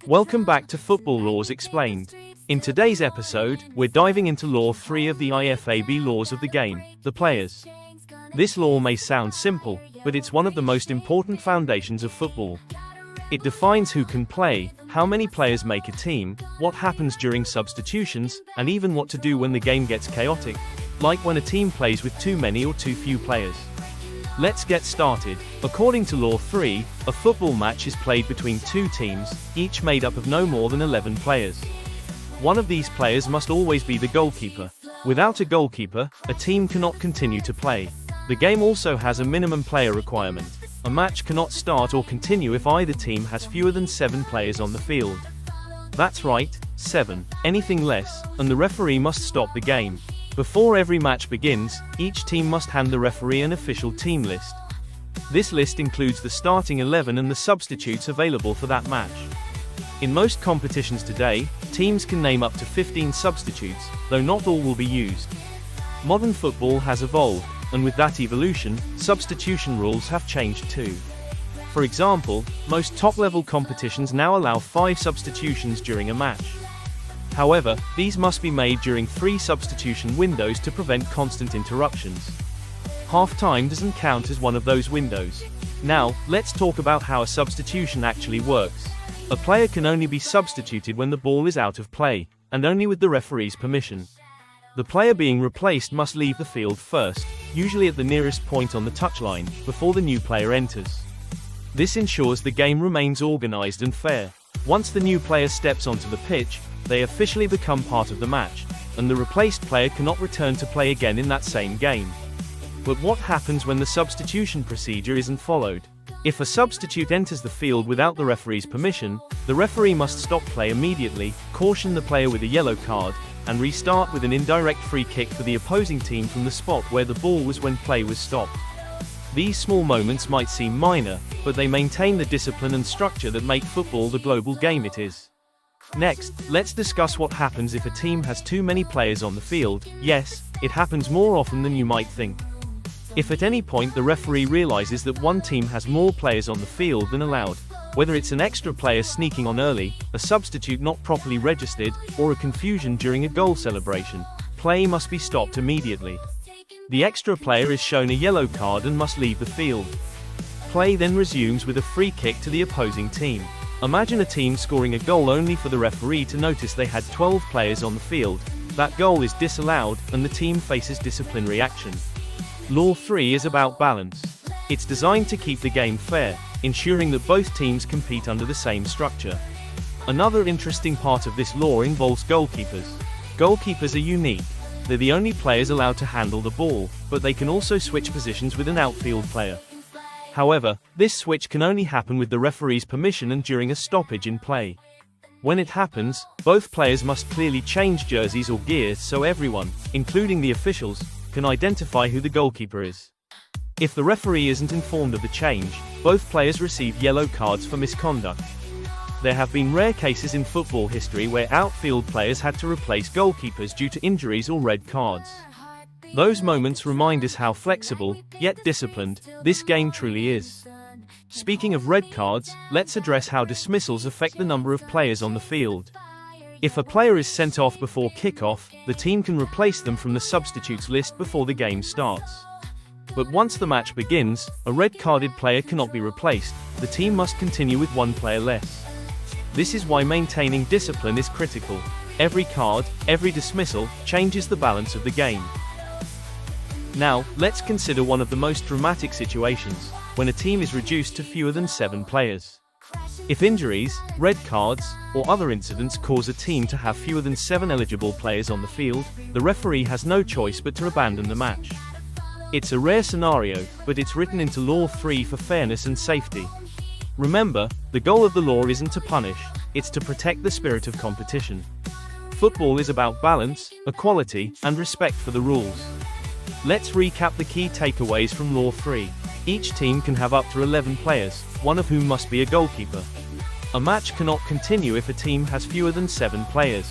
Welcome back to Football Laws Explained. In today's episode, we're diving into Law 3 of the IFAB Laws of the game, the players. This law may sound simple, but it's one of the most important foundations of football. It defines who can play, how many players make a team, what happens during substitutions, and even what to do when the game gets chaotic, like when a team plays with too many or too few players. Let's get started. According to Law 3, a football match is played between two teams, each made up of no more than 11 players. One of these players must always be the goalkeeper. Without a goalkeeper, a team cannot continue to play. The game also has a minimum player requirement. A match cannot start or continue if either team has fewer than 7 players on the field. That's right, 7. Anything less, and the referee must stop the game. Before every match begins, each team must hand the referee an official team list. This list includes the starting 11 and the substitutes available for that match. In most competitions today, teams can name up to 15 substitutes, though not all will be used. Modern football has evolved, and with that evolution, substitution rules have changed too. For example, most top-level competitions now allow 5 substitutions during a match. However, these must be made during 3 substitution windows to prevent constant interruptions. Half-time doesn't count as one of those windows. Now, let's talk about how a substitution actually works. A player can only be substituted when the ball is out of play, and only with the referee's permission. The player being replaced must leave the field first, usually at the nearest point on the touchline, before the new player enters. This ensures the game remains organized and fair. Once the new player steps onto the pitch, they officially become part of the match, and the replaced player cannot return to play again in that same game. But what happens when the substitution procedure isn't followed? If a substitute enters the field without the referee's permission, the referee must stop play immediately, caution the player with a yellow card, and restart with an indirect free kick for the opposing team from the spot where the ball was when play was stopped. These small moments might seem minor, but they maintain the discipline and structure that make football the global game it is. Next, let's discuss what happens if a team has too many players on the field. Yes, it happens more often than you might think. If at any point the referee realizes that one team has more players on the field than allowed, whether it's an extra player sneaking on early, a substitute not properly registered, or a confusion during a goal celebration, play must be stopped immediately. The extra player is shown a yellow card and must leave the field. Play then resumes with a free kick to the opposing team. Imagine a team scoring a goal only for the referee to notice they had 12 players on the field. That goal is disallowed, and the team faces disciplinary action. Law 3 is about balance. It's designed to keep the game fair, ensuring that both teams compete under the same structure. Another interesting part of this law involves goalkeepers. Goalkeepers are unique. They're the only players allowed to handle the ball, but they can also switch positions with an outfield player. However, this switch can only happen with the referee's permission and during a stoppage in play. When it happens, both players must clearly change jerseys or gear so everyone, including the officials, can identify who the goalkeeper is. If the referee isn't informed of the change, both players receive yellow cards for misconduct. There have been rare cases in football history where outfield players had to replace goalkeepers due to injuries or red cards. Those moments remind us how flexible, yet disciplined, this game truly is. Speaking of red cards, let's address how dismissals affect the number of players on the field. If a player is sent off before kickoff, the team can replace them from the substitutes list before the game starts. But once the match begins, a red-carded player cannot be replaced. The team must continue with one player less. This is why maintaining discipline is critical. Every card, every dismissal, changes the balance of the game. Now, let's consider one of the most dramatic situations, when a team is reduced to fewer than 7 players. If injuries, red cards, or other incidents cause a team to have fewer than 7 eligible players on the field, the referee has no choice but to abandon the match. It's a rare scenario, but it's written into Law 3 for fairness and safety. Remember, the goal of the law isn't to punish, it's to protect the spirit of competition. Football is about balance, equality, and respect for the rules. Let's recap the key takeaways from Law 3. Each team can have up to 11 players, one of whom must be a goalkeeper. A match cannot continue if a team has fewer than 7 players.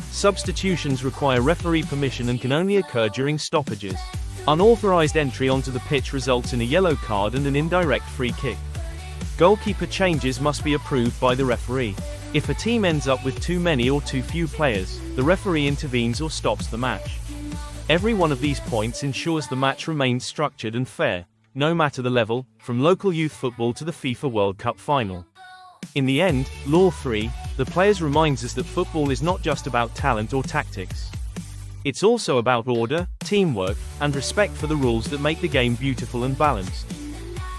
Substitutions require referee permission and can only occur during stoppages. Unauthorized entry onto the pitch results in a yellow card and an indirect free kick. Goalkeeper changes must be approved by the referee. If a team ends up with too many or too few players, the referee intervenes or stops the match. Every one of these points ensures the match remains structured and fair, no matter the level, from local youth football to the FIFA World Cup final. In the end, Law 3, the players reminds us that football is not just about talent or tactics. It's also about order, teamwork, and respect for the rules that make the game beautiful and balanced.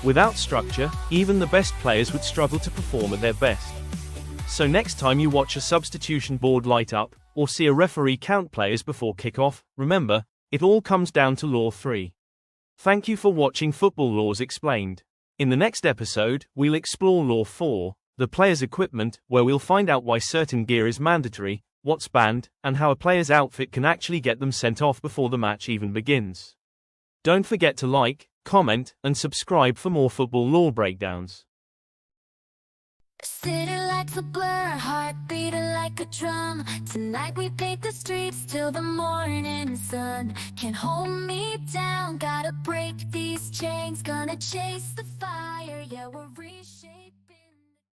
Without structure, even the best players would struggle to perform at their best. So next time you watch a substitution board light up, or see a referee count players before kickoff, remember, it all comes down to Law 3. Thank you for watching Football Laws Explained. In the next episode, we'll explore Law 4, the player's equipment, where we'll find out why certain gear is mandatory, what's banned, and how a player's outfit can actually get them sent off before the match even begins. Don't forget to like, comment, and subscribe for more football law breakdowns. City lights a blur, heart beating like a drum. Tonight we paint the streets till the morning sun. Can't hold me down, gotta break these chains. Gonna chase the fire, yeah, we're reshaping.